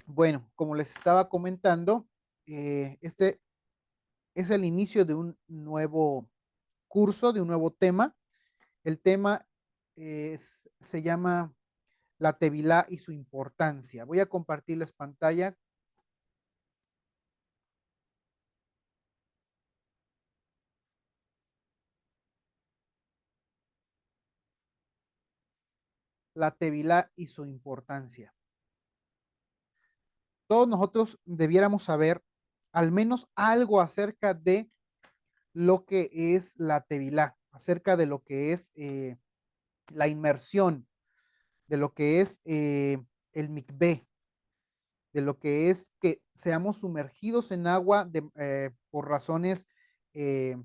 Bueno, como les estaba comentando, este es el inicio de un nuevo curso, de un nuevo tema. El tema se llama la Tevilá y su importancia. Voy a compartirles pantalla. La Tevilá y su importancia. Todos nosotros debiéramos saber al menos algo acerca de lo que es la Tevilá, acerca de lo que es la inmersión, de lo que es el mikvé, de lo que es que seamos sumergidos en agua por razones eh,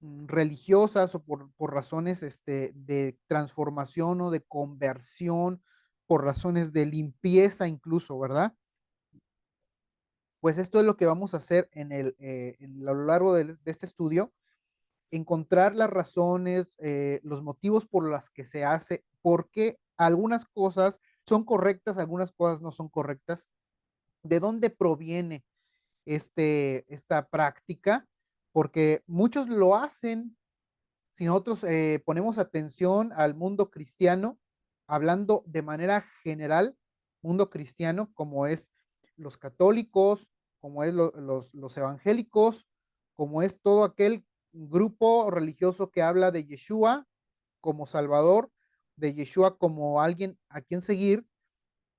religiosas o por razones de transformación o de conversión, por razones de limpieza incluso, ¿verdad? Pues esto es lo que vamos a hacer a lo largo de este estudio, encontrar las razones, los motivos por las que se hace, por qué algunas cosas son correctas, algunas cosas no son correctas, de dónde proviene esta práctica, porque muchos lo hacen. Si nosotros ponemos atención al mundo cristiano, hablando de manera general, mundo cristiano, como es los católicos, como es los evangélicos, como es todo aquel grupo religioso que habla de Yeshua como Salvador, de Yeshua como alguien a quien seguir,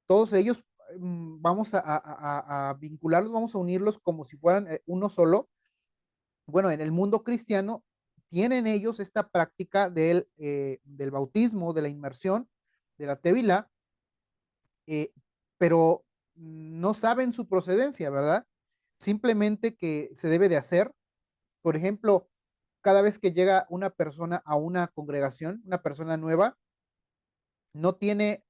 todos ellos vamos a vincularlos, vamos a unirlos como si fueran uno solo. Bueno, en el mundo cristiano tienen ellos esta práctica del bautismo, de la inmersión, de la tevila, eh, pero no saben su procedencia, ¿verdad? Simplemente que se debe de hacer. Por ejemplo, cada vez que llega una persona a una congregación, una persona nueva, no tiene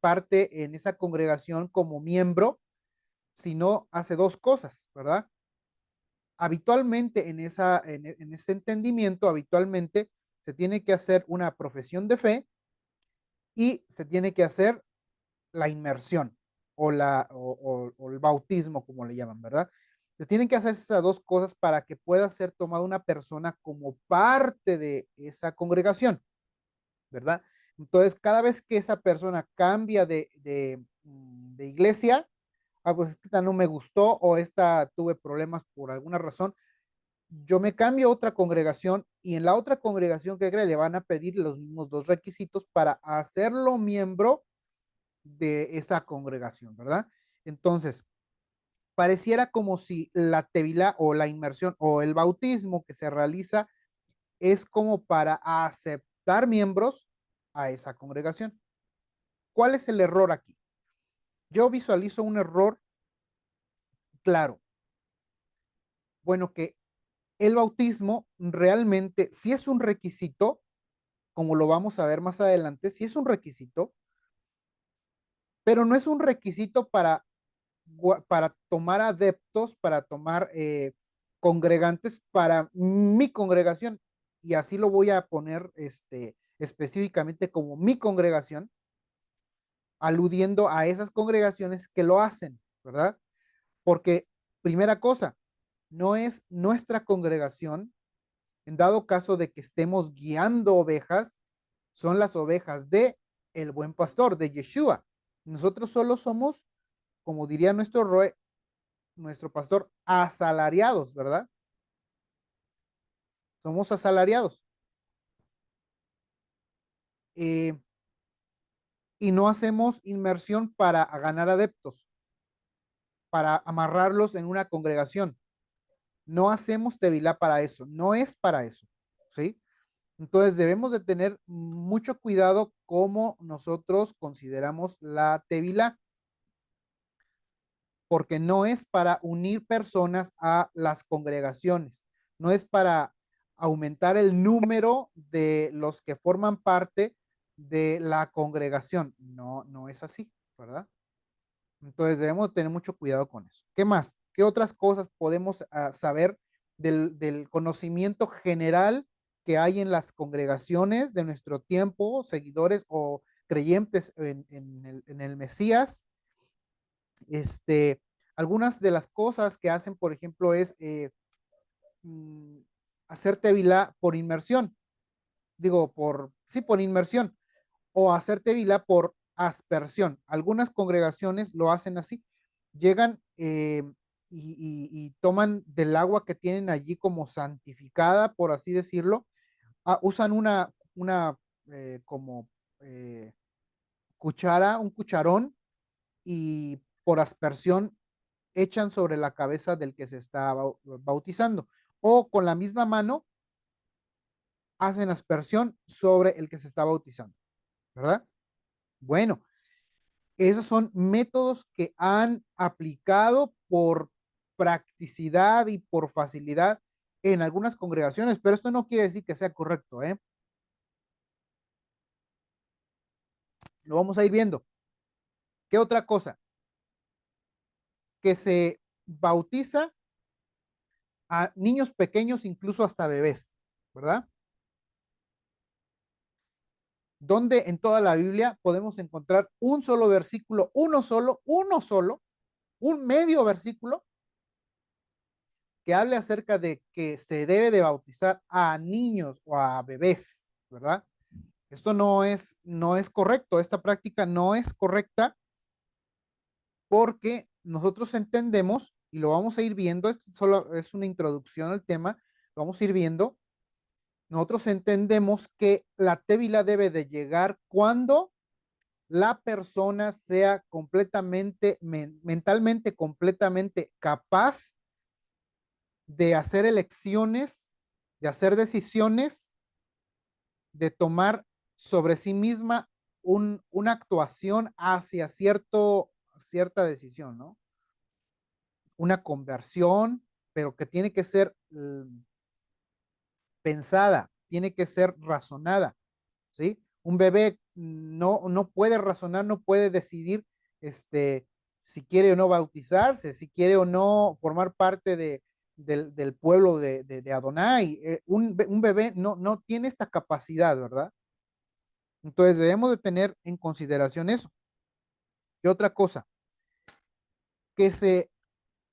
parte en esa congregación como miembro, sino hace dos cosas, ¿verdad? Habitualmente en ese entendimiento, habitualmente se tiene que hacer una profesión de fe y se tiene que hacer la inmersión o el bautismo, como le llaman, ¿verdad? Se tienen que hacer esas dos cosas para que pueda ser tomada una persona como parte de esa congregación, ¿verdad? Entonces, cada vez que esa persona cambia de iglesia, pues esta no me gustó o esta tuve problemas por alguna razón, yo me cambio a otra congregación y en la otra congregación que cree le van a pedir los mismos dos requisitos para hacerlo miembro de esa congregación, ¿verdad? Entonces, pareciera como si la tevilá o la inmersión o el bautismo que se realiza es como para aceptar miembros a esa congregación. ¿Cuál es el error aquí? Yo visualizo un error claro. Bueno, que el bautismo realmente sí es un requisito, como lo vamos a ver más adelante, sí es un requisito, pero no es un requisito para tomar adeptos, para tomar congregantes para mi congregación. Y así lo voy a poner específicamente como mi congregación, aludiendo a esas congregaciones que lo hacen, ¿verdad? Porque, primera cosa, no es nuestra congregación, en dado caso de que estemos guiando ovejas, son las ovejas de el buen pastor, de Yeshua. Nosotros solo somos, como diría nuestro pastor, asalariados, ¿verdad? Somos asalariados. Eh, y no hacemos inmersión para ganar adeptos, para amarrarlos en una congregación. No hacemos tevilá para eso, no es para eso, ¿sí? Entonces debemos de tener mucho cuidado cómo nosotros consideramos la tevilá, porque no es para unir personas a las congregaciones, no es para aumentar el número de los que forman parte de la congregación. No, no es así, ¿verdad? Entonces debemos tener mucho cuidado con eso. ¿Qué más? ¿Qué otras cosas podemos saber del conocimiento general que hay en las congregaciones de nuestro tiempo, seguidores o creyentes en el Mesías. Este, algunas de las cosas que hacen, por ejemplo, es mm, hacer tevilá por inmersión, digo, sí, por inmersión, o hacer tevilá por aspersión. Algunas congregaciones lo hacen así, llegan y toman del agua que tienen allí como santificada, por así decirlo, usan una como eh, cuchara, un cucharón, y por aspersión echan sobre la cabeza del que se está bautizando. O con la misma mano hacen aspersión sobre el que se está bautizando, ¿verdad? Bueno, esos son métodos que han aplicado por practicidad y por facilidad en algunas congregaciones, pero esto no quiere decir que sea correcto, ¿eh? Lo vamos a ir viendo. ¿Qué otra cosa? Que se bautiza a niños pequeños, incluso hasta bebés, ¿verdad? Donde en toda la Biblia podemos encontrar un solo versículo, uno solo, un medio versículo que hable acerca de que se debe de bautizar a niños o a bebés, ¿verdad? Esto no es correcto, esta práctica no es correcta porque nosotros entendemos, y lo vamos a ir viendo, esto solo es una introducción al tema, lo vamos a ir viendo, nosotros entendemos que la tébila debe de llegar cuando la persona sea completamente, mentalmente completamente capaz de hacer elecciones, de hacer decisiones, de tomar sobre sí misma una actuación hacia cierta decisión, ¿no? Una conversión, pero que tiene que ser pensada, tiene que ser razonada, ¿sí? Un bebé no puede razonar, no puede decidir si quiere o no bautizarse, si quiere o no formar parte del pueblo de Adonai. Un bebé no tiene esta capacidad, ¿verdad? Entonces debemos de tener en consideración eso. Y otra cosa, que se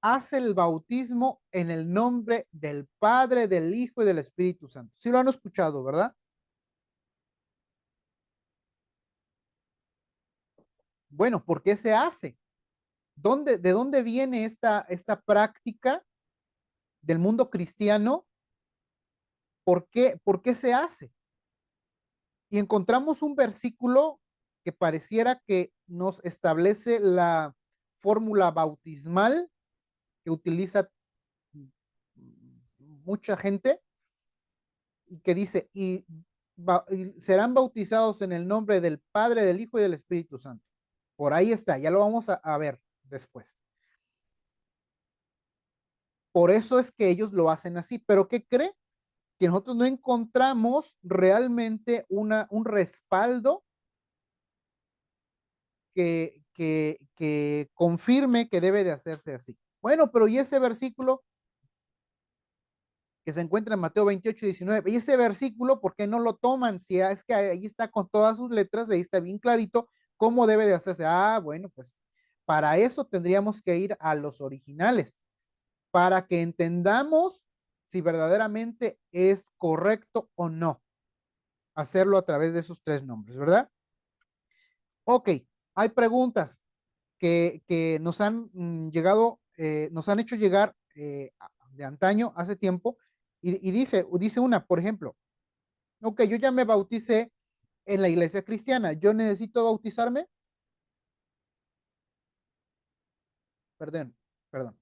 hace el bautismo en el nombre del Padre, del Hijo y del Espíritu Santo. Sí lo han escuchado, ¿verdad? Bueno, ¿por qué se hace? ¿De dónde viene esta práctica del mundo cristiano? Por qué se hace? Y encontramos un versículo que pareciera que nos establece la fórmula bautismal que utiliza mucha gente y que dice, y serán bautizados en el nombre del Padre, del Hijo y del Espíritu Santo. Por ahí está, ya lo vamos a ver después. Por eso es que ellos lo hacen así. Pero ¿qué cree? Que nosotros no encontramos realmente un respaldo que confirme que debe de hacerse así. Bueno, pero ¿y ese versículo que se encuentra en Mateo 28:19? ¿Y ese versículo por qué no lo toman? Si es que ahí está con todas sus letras, ahí está bien clarito cómo debe de hacerse. Ah, bueno, pues para eso tendríamos que ir a los originales, para que entendamos si verdaderamente es correcto o no hacerlo a través de esos tres nombres, ¿verdad? Ok, hay preguntas que nos han llegado, nos han hecho llegar de antaño, hace tiempo, y dice una, por ejemplo, ok, yo ya me bauticé en la iglesia cristiana, yo necesito bautizarme, perdón, perdón,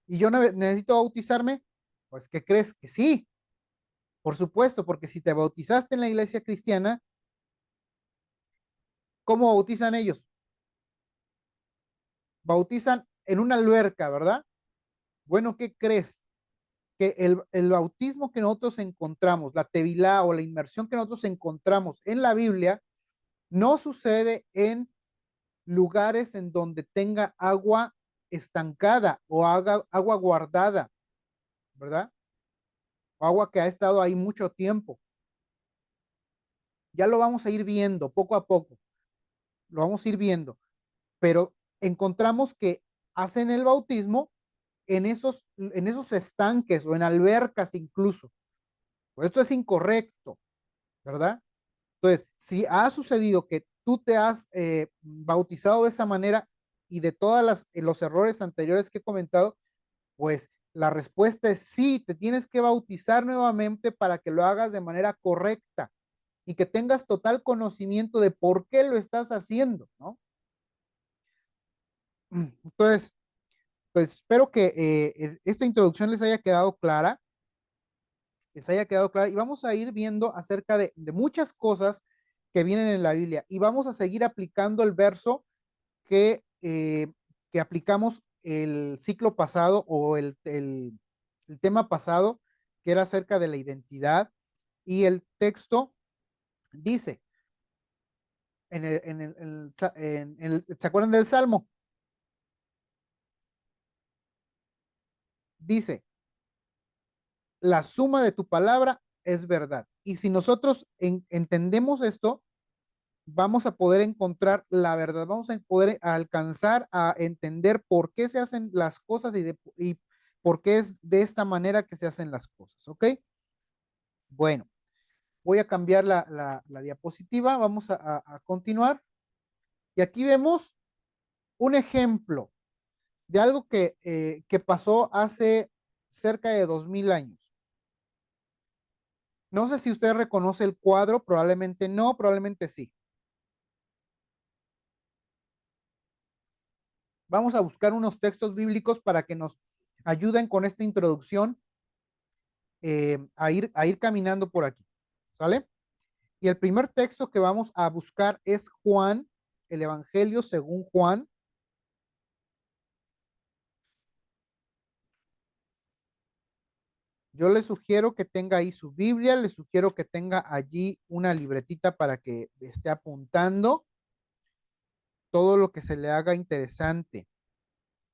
y yo necesito bautizarme, pues, ¿qué crees? Que sí, por supuesto, porque si te bautizaste en la iglesia cristiana, ¿cómo bautizan ellos? Bautizan en una alberca, ¿verdad? Bueno, ¿qué crees? Que el bautismo que nosotros encontramos, la tevilá o la inmersión que nosotros encontramos en la Biblia, no sucede en lugares en donde tenga agua estancada o agua guardada, ¿verdad? O agua que ha estado ahí mucho tiempo. Ya lo vamos a ir viendo poco a poco, lo vamos a ir viendo, pero encontramos que hacen el bautismo en esos estanques o en albercas incluso. Pues esto es incorrecto, ¿verdad? Entonces, si ha sucedido que tú te has bautizado de esa manera y de todas los errores anteriores que he comentado, pues la respuesta es sí, te tienes que bautizar nuevamente para que lo hagas de manera correcta y que tengas total conocimiento de por qué lo estás haciendo, ¿no? Entonces, pues espero que esta introducción les haya quedado clara y vamos a ir viendo acerca de muchas cosas que vienen en la Biblia y vamos a seguir aplicando el verso que aplicamos el ciclo pasado o el tema pasado, que era acerca de la identidad y el texto dice, ¿se acuerdan del Salmo? Dice, la suma de tu palabra es verdad. Y si nosotros entendemos esto, vamos a poder encontrar la verdad, vamos a poder alcanzar a entender por qué se hacen las cosas y por qué es de esta manera que se hacen las cosas, ¿ok? Bueno, voy a cambiar la diapositiva, vamos a continuar. Y aquí vemos un ejemplo de algo que pasó hace cerca de 2000 años. No sé si usted reconoce el cuadro, probablemente no, probablemente sí. Vamos a buscar unos textos bíblicos para que nos ayuden con esta introducción a ir caminando por aquí. ¿Sale? Y el primer texto que vamos a buscar es Juan, el Evangelio según Juan. Yo le sugiero que tenga ahí su Biblia, le sugiero que tenga allí una libretita para que esté apuntando todo lo que se le haga interesante.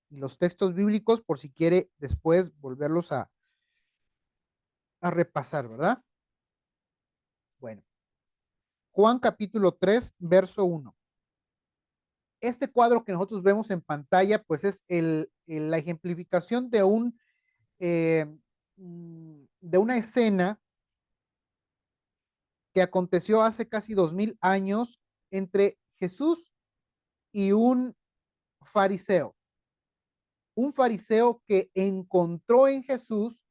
Y los textos bíblicos por si quiere después volverlos a repasar, ¿verdad? Bueno, Juan capítulo 3 verso 1. Este cuadro que nosotros vemos en pantalla, pues es la ejemplificación eh, de una escena que aconteció hace casi 2000 años entre Jesús y fariseo, un fariseo que encontró en Jesús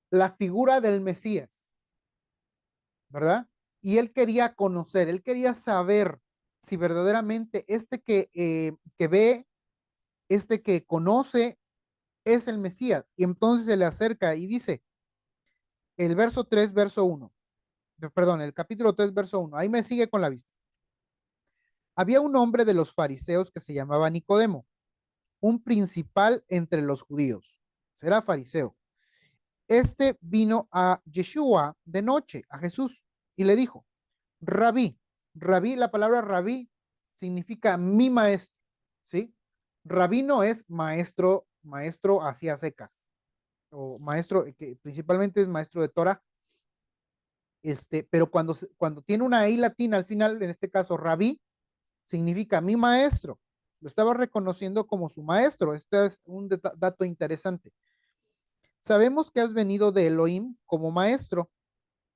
la figura del Mesías, ¿verdad? Y él quería conocer, él quería saber si verdaderamente que ve, este que conoce es el Mesías. Y entonces se le acerca y dice, el verso 3 verso 1, perdón, el capítulo 3 verso 1, ahí me sigue con la vista. Había un hombre de los fariseos que se llamaba Nicodemo, un principal entre los judíos. Será fariseo. Este vino a Yeshua de noche, a Jesús, y le dijo, Rabí, Rabí, la palabra Rabí significa mi maestro, ¿sí? Rabí no es maestro, maestro hacia secas, o maestro, que principalmente es maestro de Torah, pero cuando tiene una I latina al final, en este caso Rabí, significa mi maestro. Lo estaba reconociendo como su maestro. Este es un dato interesante. Sabemos que has venido de Elohim como maestro,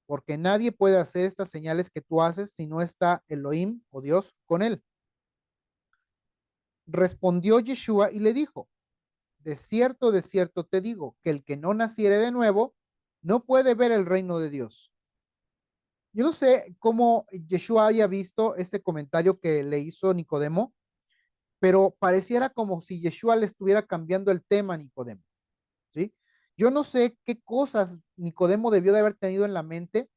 porque nadie puede hacer estas señales que tú haces si no está Elohim o Dios con él. Respondió Yeshua y le dijo, de cierto te digo, que el que no naciere de nuevo no puede ver el reino de Dios. Yo no sé cómo Yeshua haya visto este comentario que le hizo Nicodemo, pero pareciera como si Yeshua le estuviera cambiando el tema a Nicodemo, ¿sí? Yo no sé qué cosas Nicodemo debió de haber tenido en la mente,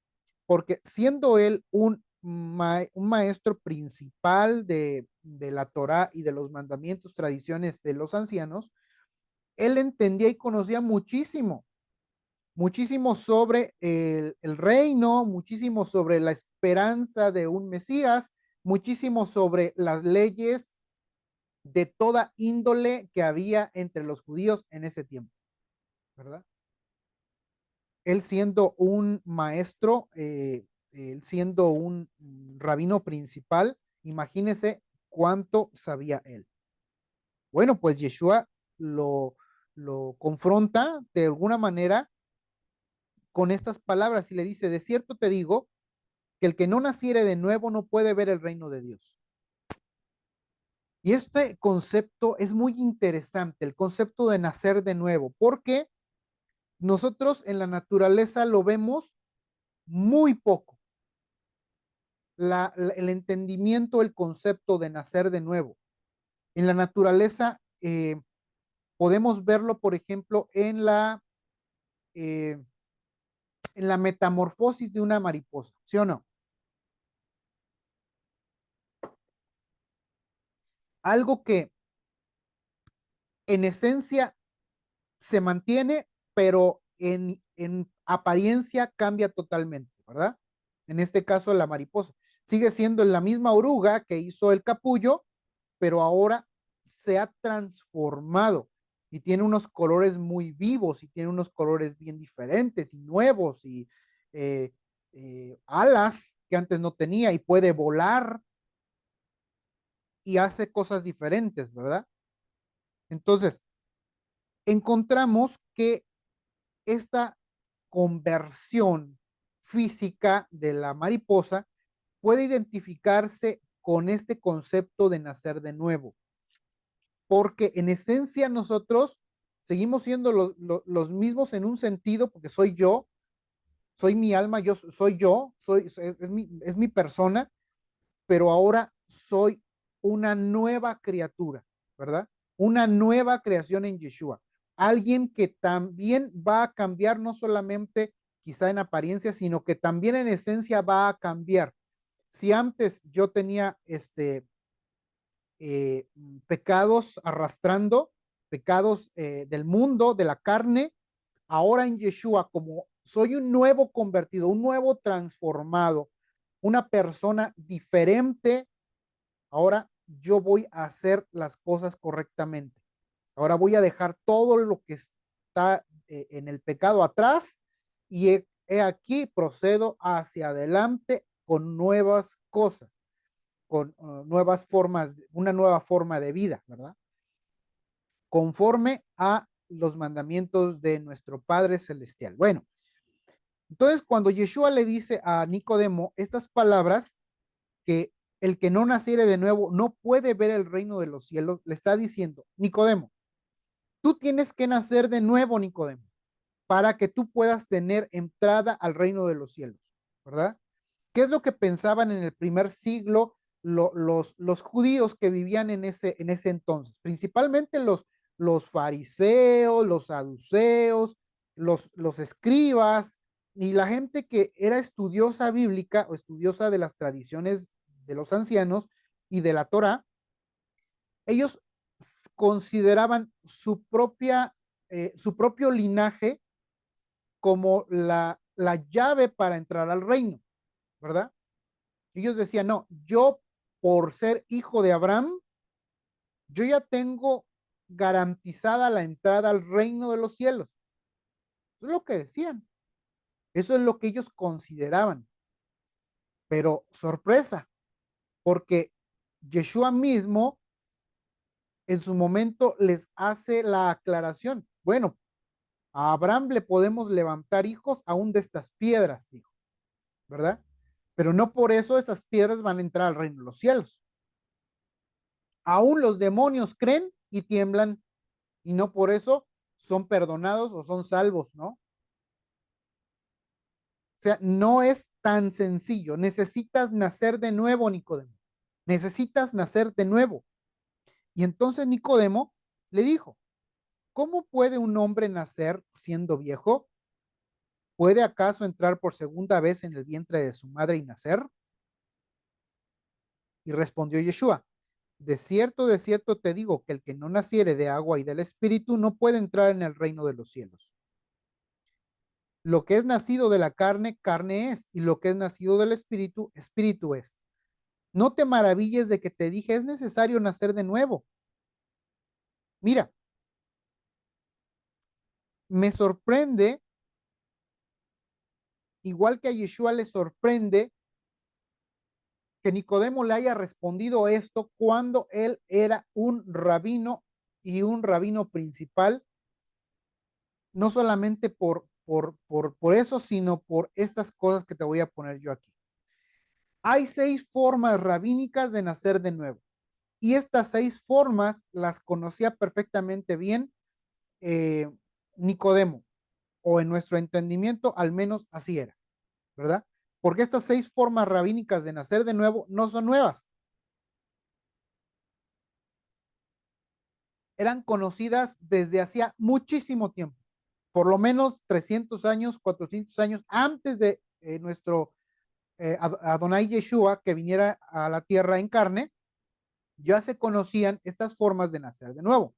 porque siendo él un maestro principal de la Torá y de los mandamientos, tradiciones de los ancianos, él entendía y conocía muchísimo, muchísimo sobre el reino, muchísimo sobre la esperanza de un Mesías, muchísimo sobre las leyes de toda índole que había entre los judíos en ese tiempo, ¿verdad? Él siendo un maestro él siendo un rabino principal, imagínese cuánto sabía él. Bueno, pues Yeshua lo, lo confronta de alguna manera con estas palabras y le dice, de cierto te digo, que el que no naciere de nuevo no puede ver el reino de Dios. Y este concepto es muy interesante, el concepto de nacer de nuevo, porque nosotros en la naturaleza lo vemos muy poco. El entendimiento, el concepto de nacer de nuevo. En la naturaleza podemos verlo, por ejemplo, eh, en la metamorfosis de una mariposa, ¿sí o no? Algo que en esencia se mantiene, pero en apariencia cambia totalmente, ¿verdad? En este caso, la mariposa sigue siendo la misma oruga que hizo el capullo, pero ahora se ha transformado y tiene unos colores muy vivos y tiene unos colores bien diferentes y nuevos y eh, alas que antes no tenía y puede volar y hace cosas diferentes, ¿verdad? Entonces, encontramos que esta conversión física de la mariposa puede identificarse con este concepto de nacer de nuevo, porque en esencia nosotros seguimos siendo los mismos en un sentido, porque soy mi alma, soy yo, es mi persona, pero ahora soy una nueva criatura, ¿verdad? Una nueva creación en Yeshua. Alguien que también va a cambiar, no solamente quizá en apariencia, sino que también en esencia va a cambiar. Si antes yo tenía pecados arrastrando, pecados del mundo, de la carne, ahora en Yeshua, como soy un nuevo convertido, un nuevo transformado, una persona diferente. Ahora yo voy a hacer las cosas correctamente. Ahora voy a dejar todo lo que está en el pecado atrás y aquí procedo hacia adelante con nuevas cosas, con nuevas formas, una nueva forma de vida, ¿verdad? Conforme a los mandamientos de nuestro Padre Celestial. Bueno, entonces cuando Yeshua le dice a Nicodemo estas palabras, que el que no naciere de nuevo no puede ver el reino de los cielos, le está diciendo, Nicodemo, tú tienes que nacer de nuevo, Nicodemo, para que tú puedas tener entrada al reino de los cielos, ¿verdad? ¿Qué es lo que pensaban en el primer siglo los judíos que vivían en ese entonces? Principalmente los fariseos, los saduceos, los escribas y la gente que era estudiosa bíblica o estudiosa de las tradiciones de los ancianos y de la Torá. Ellos consideraban su propio linaje como la llave para entrar al reino, ¿verdad? Ellos decían, no, yo por ser hijo de Abraham, yo ya tengo garantizada la entrada al reino de los cielos. Eso es lo que decían. Eso es lo que ellos consideraban. Pero sorpresa, porque Yeshua mismo en su momento les hace la aclaración. Bueno, a Abraham le podemos levantar hijos aún de estas piedras, dijo, ¿verdad? Pero no por eso esas piedras van a entrar al reino de los cielos. Aún los demonios creen y tiemblan y no por eso son perdonados o son salvos, ¿no? O sea, no es tan sencillo. Necesitas nacer de nuevo, Nicodemo. Necesitas nacer de nuevo. Y entonces Nicodemo le dijo, ¿cómo puede un hombre nacer siendo viejo? ¿Puede acaso entrar por segunda vez en el vientre de su madre y nacer? Y respondió Yeshua, de cierto te digo que el que no naciere de agua y del espíritu no puede entrar en el reino de los cielos. Lo que es nacido de la carne, carne es, y lo que es nacido del espíritu, espíritu es. No te maravilles de que te dije, es necesario nacer de nuevo. Mira, me sorprende igual que a Yeshua le sorprende que Nicodemo le haya respondido esto cuando él era un rabino y un rabino principal, no solamente por eso, sino por estas cosas que te voy a poner yo aquí. Hay 6 formas rabínicas de nacer de nuevo. Y estas 6 formas las conocía perfectamente bien eh, Nicodemo, o en nuestro entendimiento, al menos así era, ¿verdad? Porque estas 6 formas rabínicas de nacer de nuevo no son nuevas, eran conocidas desde hacía muchísimo tiempo, por lo menos 300 años, 400 años antes de nuestro Adonai Yeshua que viniera a la tierra en carne, ya se conocían estas formas de nacer de nuevo.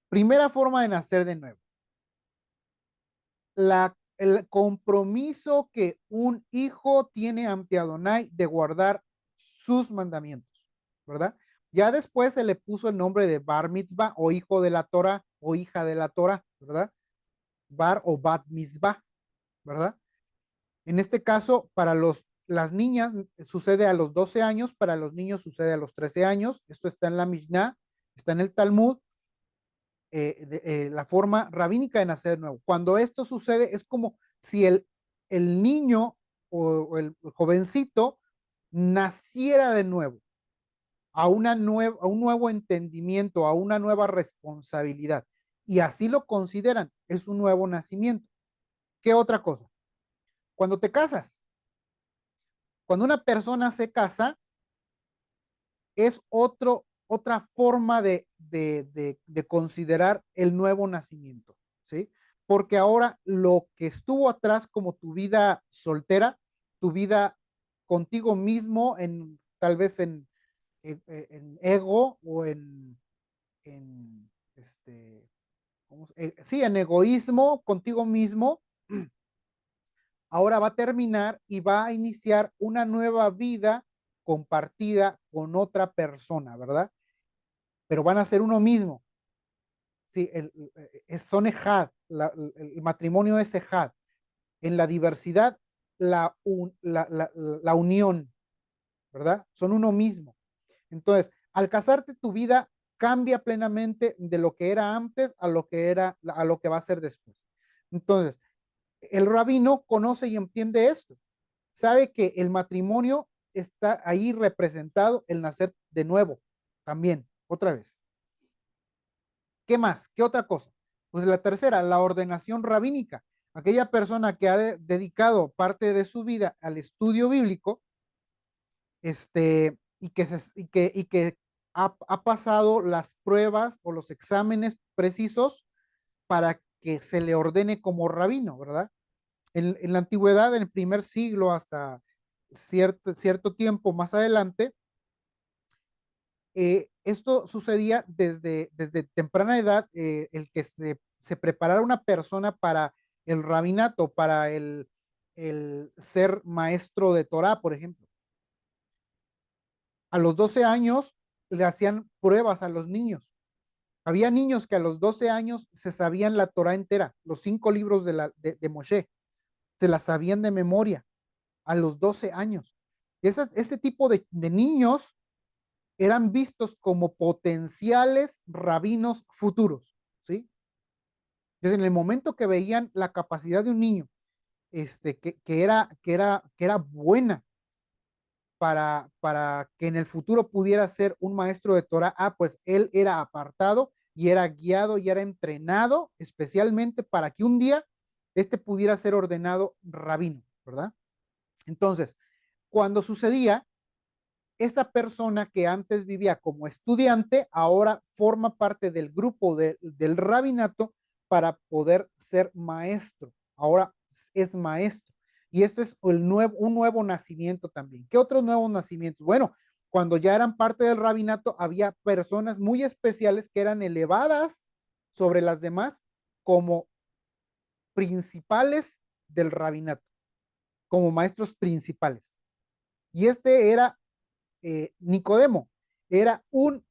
Primera forma de nacer de nuevo, el compromiso que un hijo tiene ante Adonai de guardar sus mandamientos, ¿verdad? Ya después se le puso el nombre de Bar Mitzvah o hijo de la Torah o hija de la Torah, ¿verdad? Bar o Bat Mitzvah, ¿verdad? En este caso, para las niñas sucede a los 12 años, para los niños sucede a los 13 años. Esto está en la Mishnah, está en el Talmud, la forma rabínica de nacer de nuevo. Cuando esto sucede, es como si el niño o el jovencito naciera de nuevo, a un nuevo entendimiento, a una nueva responsabilidad. Y así lo consideran, es un nuevo nacimiento. ¿Qué otra cosa? Cuando te casas, cuando una persona se casa, es otra forma de considerar el nuevo nacimiento, ¿sí? Porque ahora lo que estuvo atrás como tu vida soltera, tu vida contigo mismo, tal vez en ego o en sí, en egoísmo contigo mismo, ahora va a terminar y va a iniciar una nueva vida compartida con otra persona, ¿verdad? Pero van a ser uno mismo. Sí, son ejad, el matrimonio es ejad. En la diversidad, la unión, ¿verdad? Son uno mismo. Entonces, al casarte, tu vida cambia plenamente de lo que era antes a lo que va a ser después. Entonces, el rabino conoce y entiende esto. Sabe que el matrimonio está ahí representado, el nacer de nuevo, también, otra vez. ¿Qué más? ¿Qué otra cosa? Pues la tercera, la ordenación rabínica. Aquella persona que ha dedicado parte de su vida al estudio bíblico, y que ha pasado las pruebas o los exámenes precisos para que se le ordene como rabino, ¿verdad? En la antigüedad, en el primer siglo hasta cierto tiempo más adelante, esto sucedía desde temprana edad, el que se preparara una persona para el rabinato, para el ser maestro de Torah, por ejemplo. A los 12 años le hacían pruebas a los niños. Había niños que a los 12 años se sabían la Torah entera, los 5 libros de Moshe, se la sabían de memoria a los 12 años. Ese tipo de niños eran vistos como potenciales rabinos futuros, ¿sí? Entonces, en el momento que veían la capacidad de un niño, que era buena para que en el futuro pudiera ser un maestro de Torah, pues él era apartado y era guiado y era entrenado especialmente para que un día pudiera ser ordenado rabino, ¿verdad? Entonces, cuando sucedía, esta persona que antes vivía como estudiante, ahora forma parte del grupo del rabinato para poder ser maestro. Ahora es maestro. Y este es un nuevo nacimiento también. ¿Qué otros nuevos nacimientos? Bueno, cuando ya eran parte del rabinato, había personas muy especiales que eran elevadas sobre las demás como principales del rabinato, como maestros principales. Y era Nicodemo, era un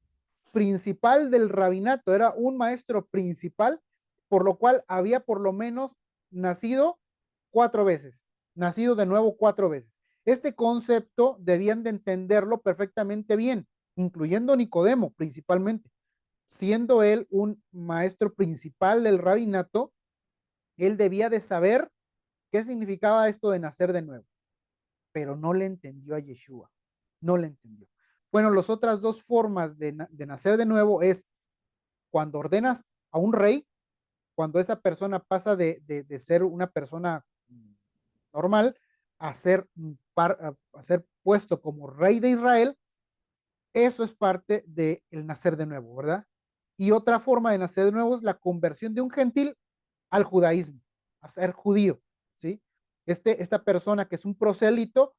principal del rabinato, era un maestro principal, por lo cual había por lo menos nacido 4 veces. nacido de nuevo 4 veces. Este concepto debían de entenderlo perfectamente bien, incluyendo Nicodemo principalmente, siendo él un maestro principal del rabinato. Él debía de saber qué significaba esto de nacer de nuevo, pero no le entendió a Yeshua, no le entendió. Bueno, las otras dos formas de nacer de nuevo es cuando ordenas a un rey, cuando esa persona pasa de ser una persona normal a ser, a ser puesto como rey de Israel. Eso es parte del nacer de nuevo, ¿verdad? Y otra forma de nacer de nuevo es la conversión de un gentil al judaísmo, a ser judío, ¿sí? Esta persona que es un prosélito,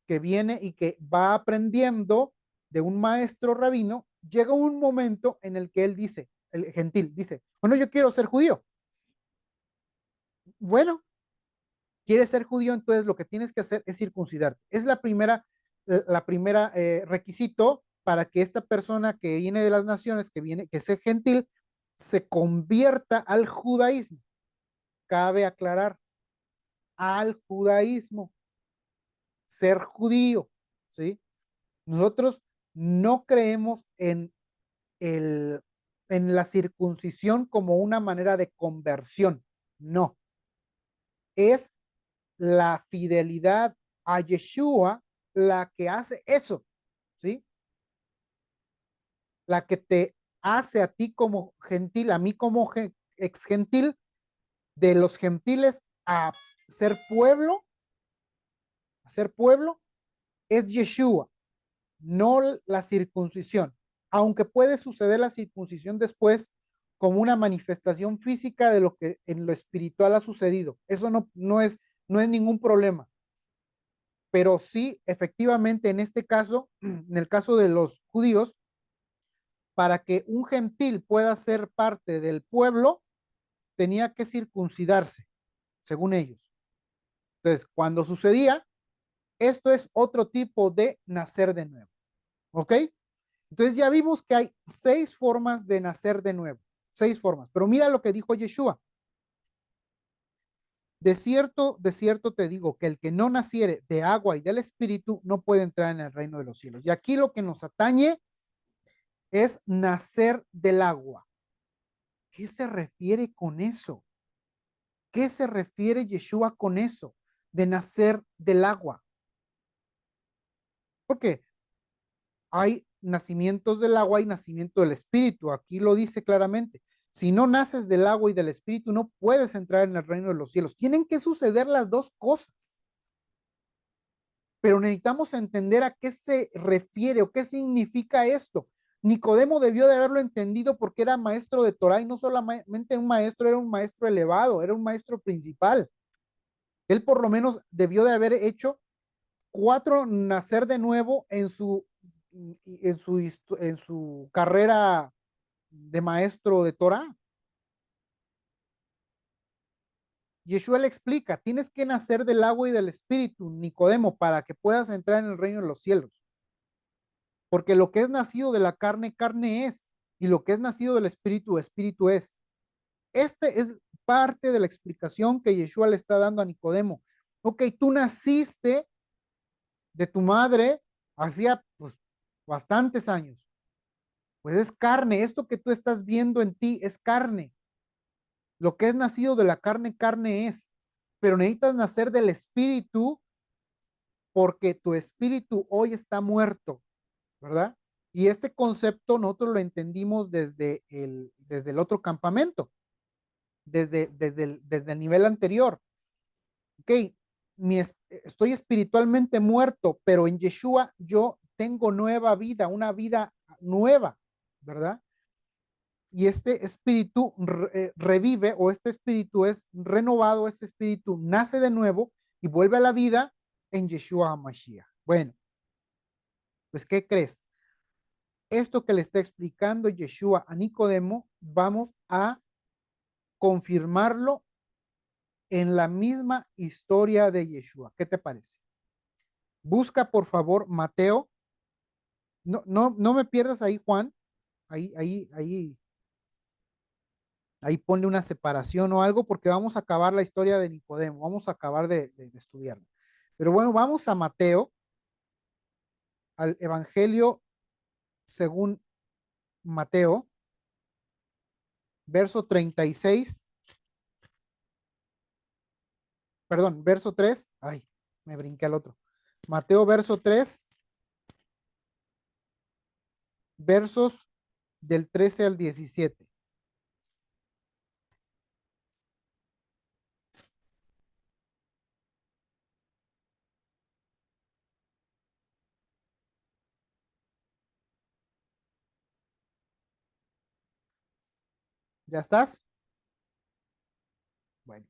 que viene y que va aprendiendo de un maestro rabino, llega un momento en el que él dice, el gentil dice, bueno, yo quiero ser judío. Bueno, quieres ser judío, entonces lo que tienes que hacer es circuncidarte. Es la primera requisito para que esta persona que viene de las naciones, que es gentil, se convierta al judaísmo. Cabe aclarar, al judaísmo, ser judío, ¿sí? Nosotros no creemos el, en la circuncisión como una manera de conversión, no, es la fidelidad a Yeshua la que hace eso, ¿sí? La que te hace a ti como gentil, a mí como ex gentil, de los gentiles ser pueblo, a ser pueblo, es Yeshua, no la circuncisión. Aunque puede suceder la circuncisión después como una manifestación física de lo que en lo espiritual ha sucedido. Eso no es ningún problema. Pero sí, efectivamente, en este caso, en el caso de los judíos, para que un gentil pueda ser parte del pueblo, tenía que circuncidarse, según ellos. Entonces, cuando sucedía, esto es otro tipo de nacer de nuevo. ¿Ok? Entonces ya vimos que hay 6 formas de nacer de nuevo. 6 formas. Pero mira lo que dijo Yeshua. De cierto te digo que el que no naciere de agua y del espíritu no puede entrar en el reino de los cielos. Y aquí lo que nos atañe es nacer del agua. ¿Qué se refiere con eso? ¿Qué se refiere Yeshua con eso de nacer del agua? Porque hay nacimientos del agua y nacimiento del espíritu. Aquí lo dice claramente. Si no naces del agua y del espíritu, no puedes entrar en el reino de los cielos. Tienen que suceder las dos cosas. Pero necesitamos entender a qué se refiere o qué significa esto. Nicodemo debió de haberlo entendido porque era maestro de Torah y no solamente un maestro, era un maestro elevado, era un maestro principal. Él por lo menos debió de haber hecho 4 nacer de nuevo en su carrera de maestro de Torah. Yeshua le explica, tienes que nacer del agua y del espíritu, Nicodemo, para que puedas entrar en el reino de los cielos. Porque lo que es nacido de la carne, carne es, y lo que es nacido del espíritu, espíritu es. Este es parte de la explicación que Yeshua le está dando a Nicodemo. Ok, tú naciste de tu madre hacía pues bastantes años. Pues es carne, esto que tú estás viendo en ti es carne. Lo que es nacido de la carne, carne es. Pero necesitas nacer del espíritu porque tu espíritu hoy está muerto, ¿verdad? Y este concepto nosotros lo entendimos desde el otro campamento, desde el nivel anterior. Ok, estoy espiritualmente muerto, pero en Yeshua yo tengo nueva vida, una vida nueva, ¿verdad? Y este espíritu revive o este espíritu es renovado, este espíritu nace de nuevo y vuelve a la vida en Yeshua HaMashiach. Bueno, pues ¿qué crees? Esto que le está explicando Yeshua a Nicodemo, vamos a confirmarlo en la misma historia de Yeshua. ¿Qué te parece? Busca por favor Mateo. No, no, no me pierdas ahí, Juan. Ahí, ahí, ahí. Ahí ponle una separación o algo porque vamos a acabar la historia de Nicodemo, vamos a acabar de estudiarla. Pero bueno, vamos a Mateo, al Evangelio según Mateo, verso 36, perdón, verso 3. Ay, me brinqué al otro. Mateo, verso 3, versos del 13 al 17. ¿Ya estás? Bueno,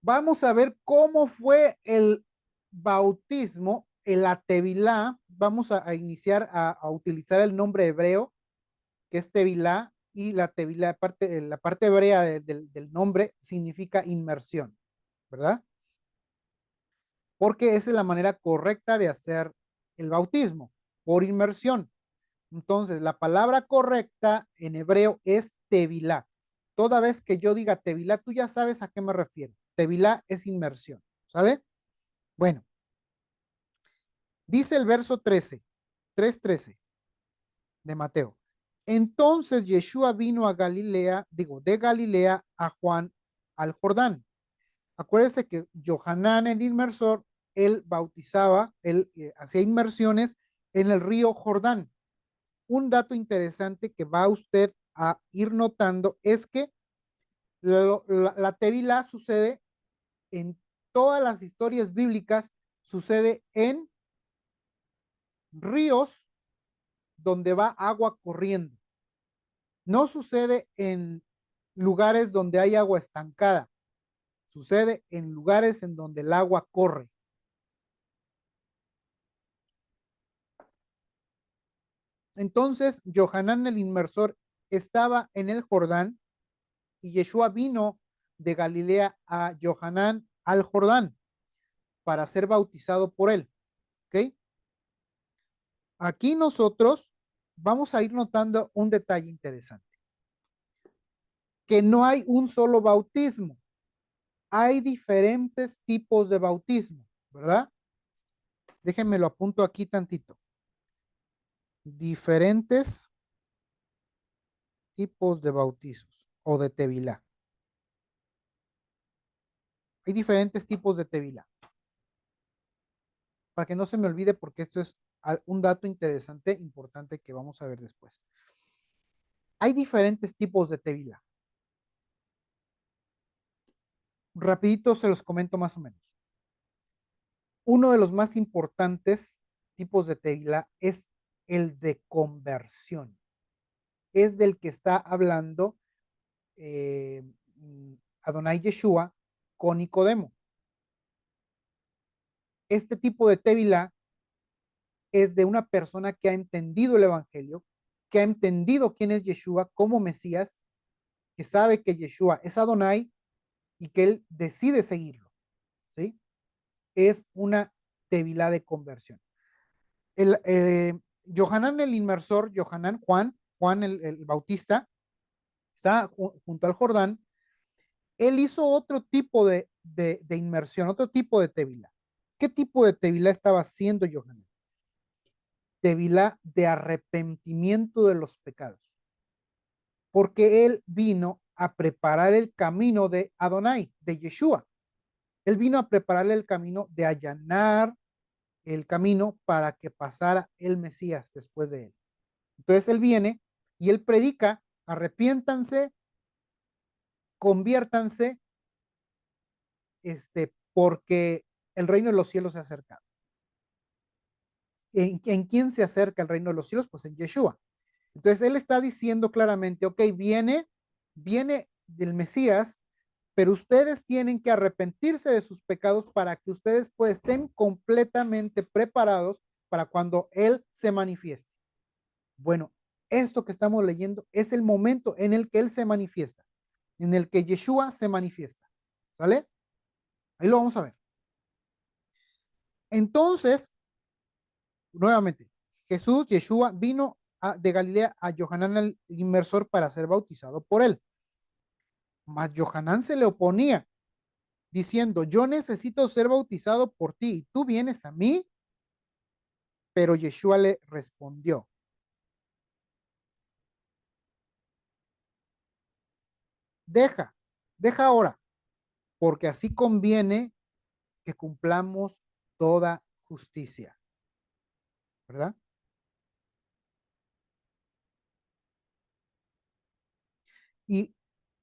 vamos a ver cómo fue el bautismo, el Tevilá. Vamos a iniciar a utilizar el nombre hebreo, que es Tevilá, y la Tevilá, la parte hebrea del nombre significa inmersión, ¿verdad? Porque esa es la manera correcta de hacer el bautismo, por inmersión. Entonces, la palabra correcta en hebreo es tevilá. Toda vez que yo diga tevilá, tú ya sabes a qué me refiero. Tevilá es inmersión, ¿sale? Bueno, dice el verso 13, 3:13 de Mateo. Entonces Yeshua vino a Galilea, digo, de Galilea a Juan al Jordán. Acuérdese que Johanán el inmersor, él bautizaba, él hacía inmersiones en el río Jordán. Un dato interesante que va usted a ir notando es que la Tevilá sucede en todas las historias bíblicas, sucede en ríos donde va agua corriendo. No sucede en lugares donde hay agua estancada, sucede en lugares en donde el agua corre. Entonces, Johanán el inmersor estaba en el Jordán y Yeshua vino de Galilea a Johanán al Jordán para ser bautizado por él. ¿Ok? Aquí nosotros vamos a ir notando un detalle interesante, que no hay un solo bautismo, hay diferentes tipos de bautismo, ¿verdad? Déjenme lo apunto aquí tantito. Diferentes tipos de bautizos o de tevilá. Hay diferentes tipos de tevilá. Para que no se me olvide, porque esto es un dato interesante, importante que vamos a ver después. Hay diferentes tipos de tevilá. Rapidito se los comento más o menos. Uno de los más importantes tipos de tevilá es el de conversión. Es del que está hablando eh, Adonai Yeshua con Nicodemo. Este tipo de tevilá es de una persona que ha entendido el evangelio, que ha entendido quién es Yeshua como Mesías, que sabe que Yeshua es Adonai y que él decide seguirlo, ¿sí? Es una tevilá de conversión. El, Johanán el inmersor, Johanán Juan el Bautista, está junto al Jordán, él hizo otro tipo de inmersión, otro tipo de tevilá. ¿Qué tipo de tevilá estaba haciendo Johanán? Tevilá de arrepentimiento de los pecados, porque él vino a preparar el camino de Adonai, de Yeshua. Él vino a prepararle el camino de allanar el camino para que pasara el Mesías después de él. Entonces él viene y él predica, arrepiéntanse, conviértanse, porque el reino de los cielos se ha acercado. ¿En quién se acerca el reino de los cielos? Pues en Yeshua. Entonces él está diciendo claramente, ok, viene del Mesías, pero ustedes tienen que arrepentirse de sus pecados para que ustedes pues estén completamente preparados para cuando Él se manifieste. Bueno, esto que estamos leyendo es el momento en el que Él se manifiesta, en el que Yeshua se manifiesta. ¿Sale? Ahí lo vamos a ver. Entonces, nuevamente, Yeshua, vino de Galilea a Johanán el inmersor para ser bautizado por él. Mas Johanán se le oponía, diciendo, yo necesito ser bautizado por ti y tú vienes a mí. Pero Yeshua le respondió, deja, deja ahora, porque así conviene que cumplamos toda justicia, ¿verdad? Y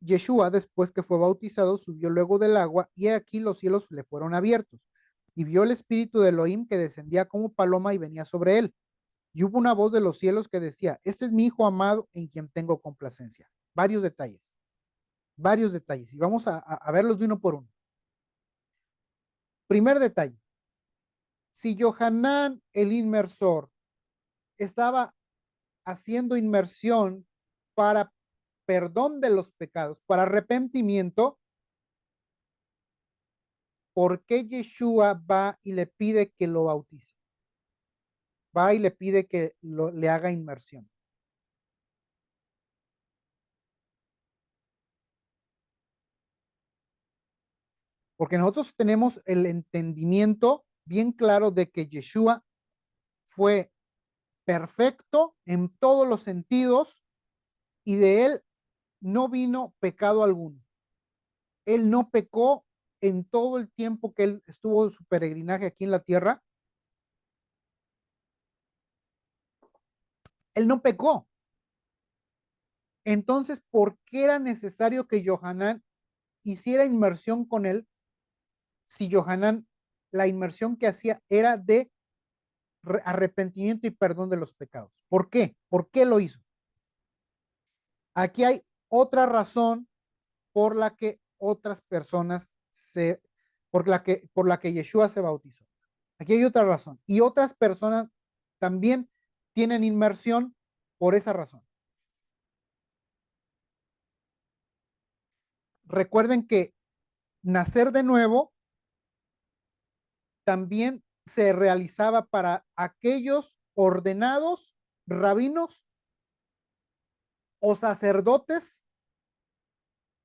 Yeshua, después que fue bautizado, subió luego del agua y aquí los cielos le fueron abiertos. Y vio el espíritu de Elohim que descendía como paloma y venía sobre él. Y hubo una voz de los cielos que decía, este es mi hijo amado en quien tengo complacencia. Varios detalles. Y vamos a verlos de uno por uno. Primer detalle, si Johanán el inmersor estaba haciendo inmersión para perdón de los pecados, para arrepentimiento, ¿por qué Yeshua va y le pide que lo bautice? Va y le pide que le haga inmersión. Porque nosotros tenemos el entendimiento bien claro de que Yeshua fue perfecto en todos los sentidos y de él no vino pecado alguno. Él no pecó en todo el tiempo que él estuvo en su peregrinaje aquí en la tierra. Él no pecó. Entonces, ¿por qué era necesario que Johanán hiciera inmersión con él si Johanán, la inmersión que hacía era de arrepentimiento y perdón de los pecados? ¿Por qué? ¿Por qué lo hizo? Aquí hay otra razón por la que otras personas por la que Yeshua se bautizó. Aquí hay otra razón. Y otras personas también tienen inmersión por esa razón. Recuerden que nacer de nuevo también se realizaba para aquellos ordenados, rabinos o sacerdotes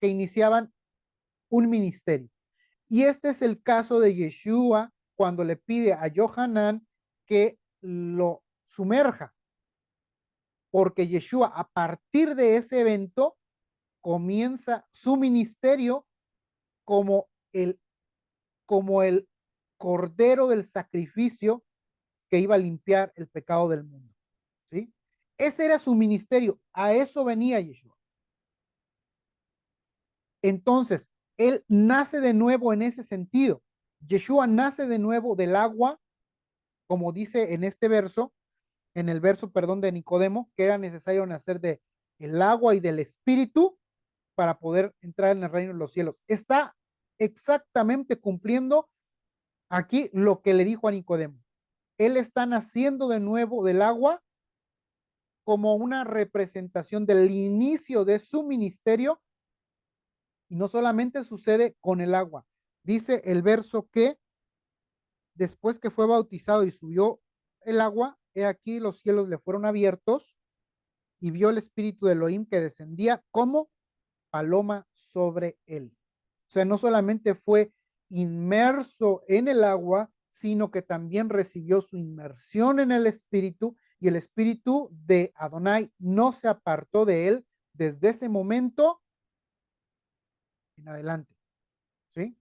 que iniciaban un ministerio. Y este es el caso de Yeshua cuando le pide a Johanán que lo sumerja, porque Yeshua a partir de ese evento comienza su ministerio como como el cordero del sacrificio que iba a limpiar el pecado del mundo. ¿Sí? Ese era su ministerio, a eso venía Yeshua. Entonces, él nace de nuevo en ese sentido. Yeshua nace de nuevo del agua, como dice en este verso, en el verso, perdón, de Nicodemo, que era necesario nacer de el agua y del espíritu para poder entrar en el reino de los cielos. Está exactamente cumpliendo aquí lo que le dijo a Nicodemo. Él está naciendo de nuevo del agua como una representación del inicio de su ministerio y no solamente sucede con el agua. Dice el verso que después que fue bautizado y subió el agua, he aquí los cielos le fueron abiertos y vio el espíritu de Elohim que descendía como paloma sobre él. O sea, no solamente fue inmerso en el agua, sino que también recibió su inmersión en el espíritu y el espíritu de Adonai no se apartó de él desde ese momento en adelante. ¿Sí?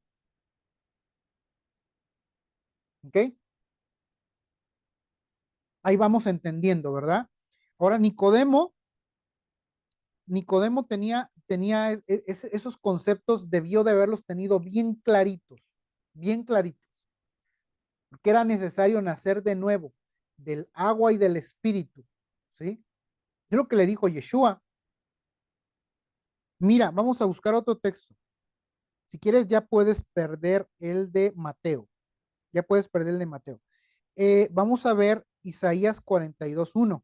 ¿Ok? Ahí vamos entendiendo, ¿verdad? Ahora Nicodemo esos conceptos, debió de haberlos tenido bien claritos, porque era necesario nacer de nuevo del agua y del espíritu, ¿sí? Es lo que le dijo Yeshua. Mira, vamos a buscar otro texto. Si quieres, ya puedes perder el de Mateo. Ya puedes perder el de Mateo. Vamos a ver Isaías 42:1.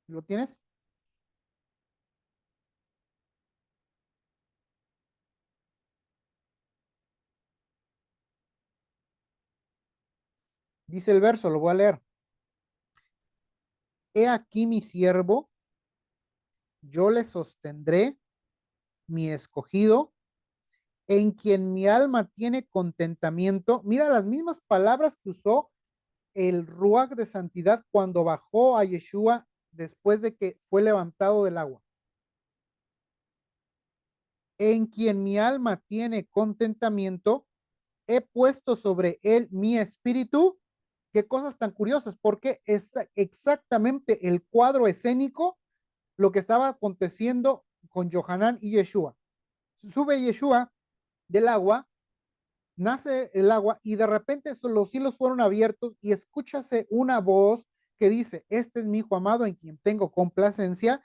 ¿Lo tienes? Dice el verso, lo voy a leer. He aquí mi siervo, yo le sostendré, mi escogido, en quien mi alma tiene contentamiento. Mira las mismas palabras que usó el Ruach de santidad cuando bajó a Yeshua después de que fue levantado del agua. En quien mi alma tiene contentamiento, he puesto sobre él mi espíritu. Qué cosas tan curiosas, porque es exactamente el cuadro escénico lo que estaba aconteciendo con Johanán y Yeshua. Sube Yeshua del agua, nace el agua y de repente los cielos fueron abiertos y escúchase una voz que dice, este es mi hijo amado en quien tengo complacencia,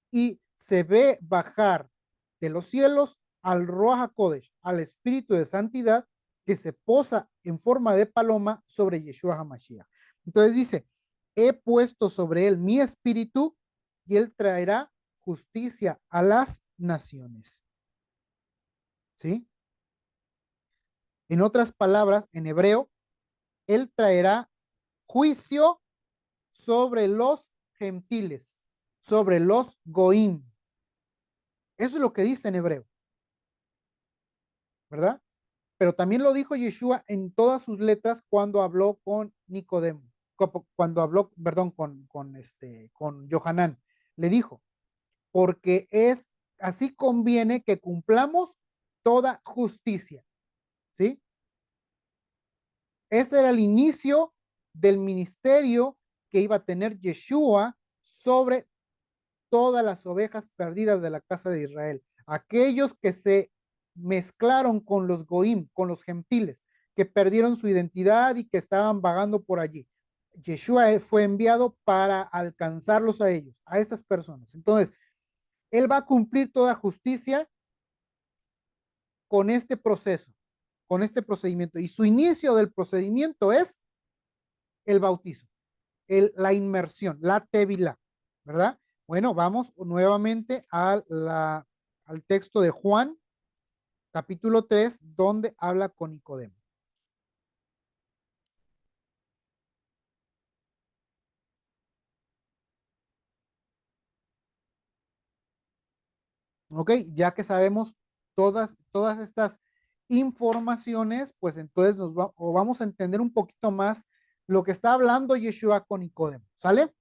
y se ve bajar de los cielos al Ruach HaKodesh, al Espíritu de Santidad, que se posa en forma de paloma sobre Yeshua HaMashiach. Entonces dice, he puesto sobre él mi espíritu y él traerá justicia a las naciones. ¿Sí? En otras palabras, en hebreo, él traerá juicio sobre los gentiles, sobre los goim. Eso es lo que dice en hebreo, ¿verdad? Pero también lo dijo Yeshua en todas sus letras cuando habló con Nicodemo, cuando habló, perdón, con Johanán. Le dijo, porque es así conviene que cumplamos toda justicia, ¿sí? Este era el inicio del ministerio que iba a tener Yeshua sobre todas las ovejas perdidas de la casa de Israel. Aquellos que se mezclaron con los goim, con los gentiles, que perdieron su identidad y que estaban vagando por allí. Yeshua fue enviado para alcanzarlos a ellos, a estas personas. Entonces, él va a cumplir toda justicia con este proceso, con este procedimiento. Y su inicio del procedimiento es el bautizo, la inmersión, la tevila, ¿verdad? Bueno, vamos nuevamente al texto de Juan, capítulo 3, donde habla con Nicodemo. ¿Ok? Ya que sabemos todas estas informaciones, pues entonces o vamos a entender un poquito más lo que está hablando Yeshua con Nicodemo. ¿Sale?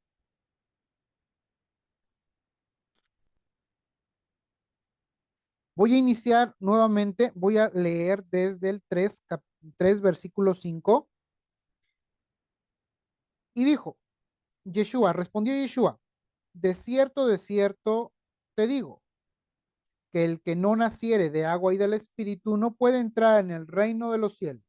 Voy a iniciar nuevamente, voy a leer desde el 3 versículo 5. Y dijo, Yeshua, respondió Yeshua, de cierto te digo, que el que no naciere de agua y del espíritu no puede entrar en el reino de los cielos.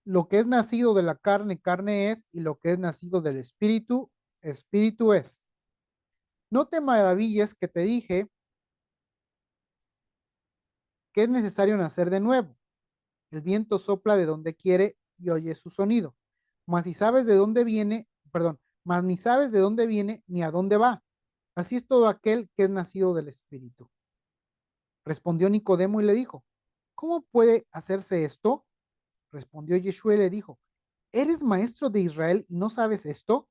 Lo que es nacido de la carne, carne es, y lo que es nacido del espíritu, espíritu es. No te maravilles que te dije que es necesario nacer de nuevo. El viento sopla de donde quiere y oye su sonido. Mas si sabes de dónde viene, perdón, mas ni sabes de dónde viene ni a dónde va. Así es todo aquel que es nacido del espíritu. Respondió Nicodemo y le dijo, ¿cómo puede hacerse esto? Respondió Yeshua y le dijo, ¿eres maestro de Israel y no sabes esto?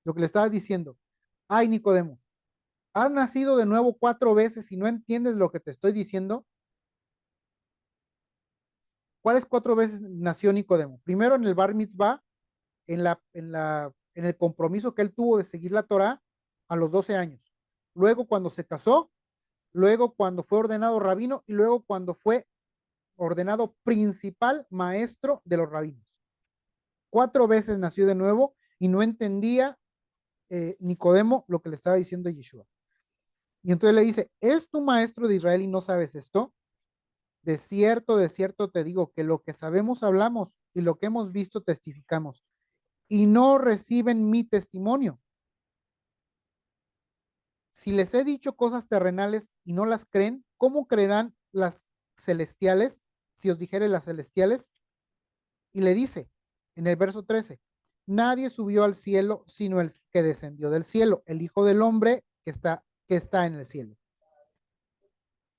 Lo que le estaba diciendo, ay Nicodemo, ¿has nacido de nuevo 4 veces y no entiendes lo que te estoy diciendo? ¿Cuáles 4 veces nació Nicodemo? Primero en el Bar Mitzvah, en el compromiso que él tuvo de seguir la Torá a los 12 años. Luego cuando se casó, luego cuando fue ordenado rabino y luego cuando fue ordenado principal maestro de los rabinos. 4 veces nació de nuevo y no entendía Nicodemo lo que le estaba diciendo Yeshua. Y entonces le dice, ¿eres tú maestro de Israel y no sabes esto? De cierto te digo que lo que sabemos hablamos y lo que hemos visto testificamos y no reciben mi testimonio. Si les he dicho cosas terrenales y no las creen, ¿cómo creerán las celestiales si os dijere las celestiales? Y le dice en el verso 13, nadie subió al cielo sino el que descendió del cielo, el Hijo del Hombre que está en el cielo.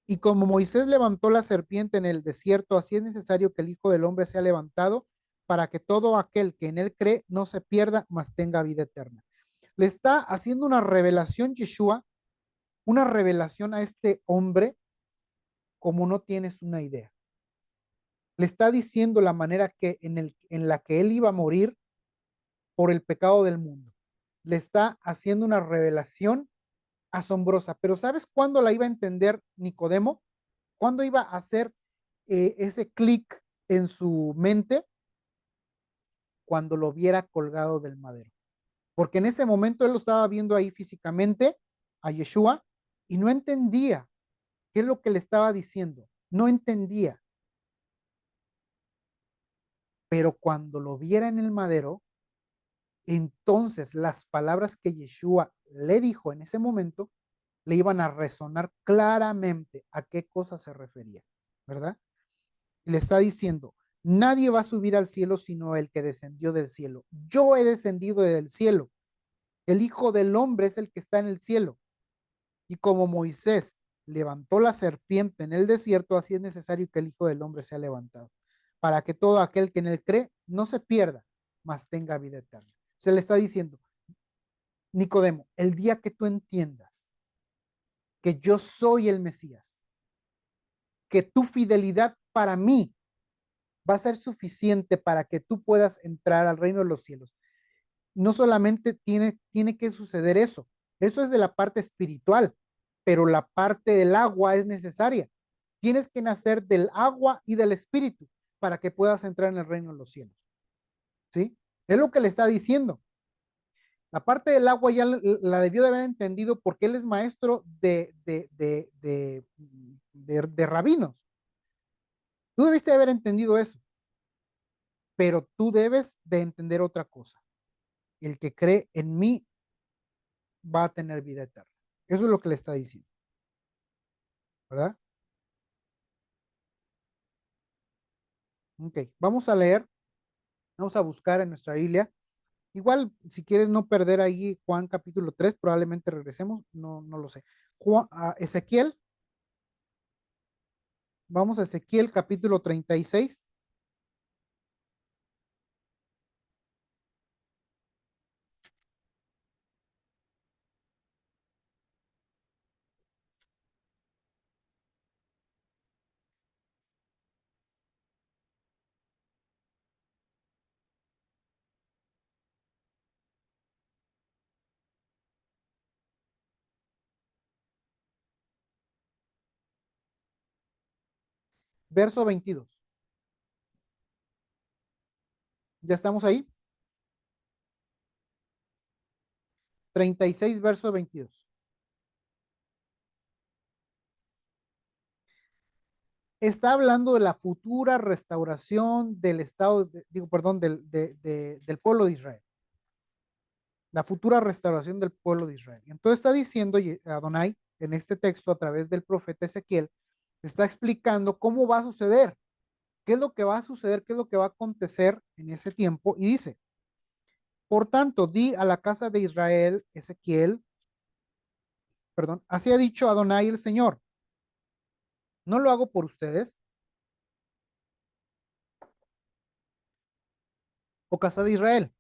Y como Moisés levantó la serpiente en el desierto, así es necesario que el Hijo del Hombre sea levantado para que todo aquel que en él cree no se pierda, mas tenga vida eterna. Le está haciendo una revelación Yeshua, una revelación a este hombre como no tienes una idea. Le está diciendo la manera en la que él iba a morir por el pecado del mundo. Le está haciendo una revelación asombrosa. Pero ¿sabes cuándo la iba a entender Nicodemo? ¿Cuándo iba a hacer ese clic en su mente? Cuando lo viera colgado del madero. Porque en ese momento él lo estaba viendo ahí físicamente a Yeshua y no entendía qué es lo que le estaba diciendo. No entendía. Pero cuando lo viera en el madero, entonces las palabras que Yeshua le dijo en ese momento le iban a resonar claramente a qué cosa se refería, ¿verdad? Y le está diciendo, nadie va a subir al cielo sino el que descendió del cielo. Yo he descendido del cielo. El Hijo del Hombre es el que está en el cielo. Y como Moisés levantó la serpiente en el desierto, así es necesario que el Hijo del Hombre sea levantado, para que todo aquel que en él cree no se pierda, mas tenga vida eterna. Se le está diciendo, Nicodemo, el día que tú entiendas que yo soy el Mesías, que tu fidelidad para mí va a ser suficiente para que tú puedas entrar al reino de los cielos. No solamente tiene que suceder eso es de la parte espiritual, pero la parte del agua es necesaria. Tienes que nacer del agua y del espíritu para que puedas entrar en el reino de los cielos. ¿Sí? Es lo que le está diciendo. La parte del agua ya la debió de haber entendido porque él es maestro de rabinos. Tú debiste haber entendido eso, pero tú debes de entender otra cosa. El que cree en mí va a tener vida eterna. Eso es lo que le está diciendo, ¿verdad? Ok, vamos a leer, vamos a buscar en nuestra Biblia. Igual, si quieres no perder ahí Juan capítulo 3 probablemente regresemos, no lo sé. Ezequiel, vamos a Ezequiel capítulo 36. Verso 22. ¿Ya estamos ahí? 36 verso 22. Está hablando de la futura restauración del Estado, digo, perdón, del pueblo de Israel. La futura restauración del pueblo de Israel. Entonces está diciendo Adonai en este texto a través del profeta Ezequiel, está explicando cómo va a suceder, qué es lo que va a suceder, qué es lo que va a acontecer en ese tiempo. Y dice, por tanto, di a la casa de Israel, Ezequiel, perdón, así ha dicho Adonai el Señor, no lo hago por ustedes, o casa de Israel,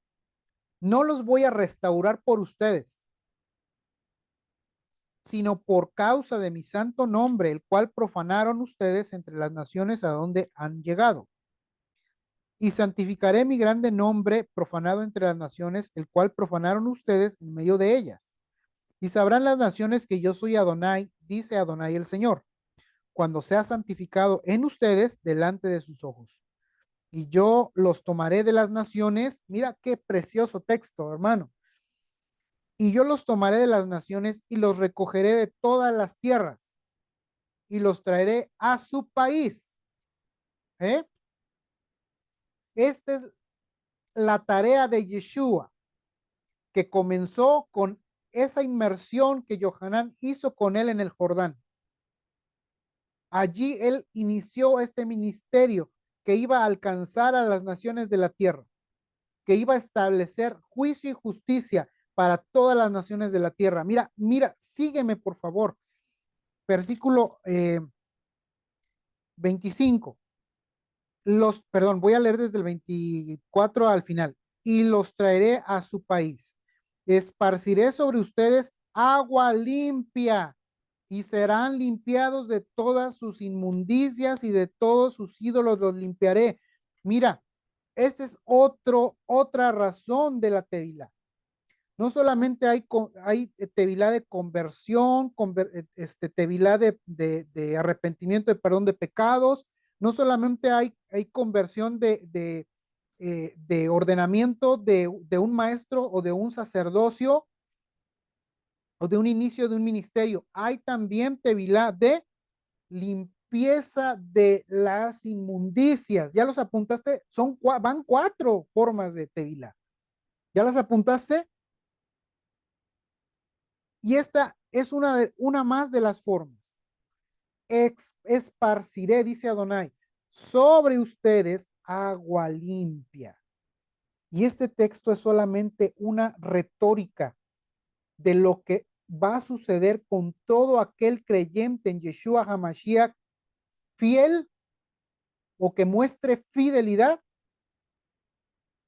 no los voy a restaurar por ustedes, sino por causa de mi santo nombre, el cual profanaron ustedes entre las naciones a donde han llegado. Y santificaré mi grande nombre profanado entre las naciones, el cual profanaron ustedes en medio de ellas. Y sabrán las naciones que yo soy Adonai, dice Adonai el Señor, cuando sea santificado en ustedes delante de sus ojos. Y yo los tomaré de las naciones. Mira qué precioso texto, hermano. Y yo los tomaré de las naciones y los recogeré de todas las tierras y los traeré a su país. ¿Eh? Esta es la tarea de Yeshua, que comenzó con esa inmersión que Johanán hizo con él en el Jordán. Allí él inició este ministerio que iba a alcanzar a las naciones de la tierra, que iba a establecer juicio y justicia para todas las naciones de la tierra. Mira, sígueme por favor. versículo 25. Perdón, voy a leer desde el 24 al final. Y los traeré a su país. Esparciré sobre ustedes agua limpia y serán limpiados de todas sus inmundicias y de todos sus ídolos los limpiaré. Mira, esta es otra razón de la Tevilá. No solamente hay tevilá de conversión, tevilá de arrepentimiento, de perdón de pecados, no solamente hay conversión de ordenamiento de un maestro o de un sacerdocio o de un inicio de un ministerio, hay también tevilá de limpieza de las inmundicias. ¿Ya los apuntaste? Van 4 formas de tevilá. ¿Ya las apuntaste? Y esta es una más de las formas. Esparciré, dice Adonai, sobre ustedes agua limpia. Y este texto es solamente una retórica de lo que va a suceder con todo aquel creyente en Yeshua HaMashiach fiel o que muestre fidelidad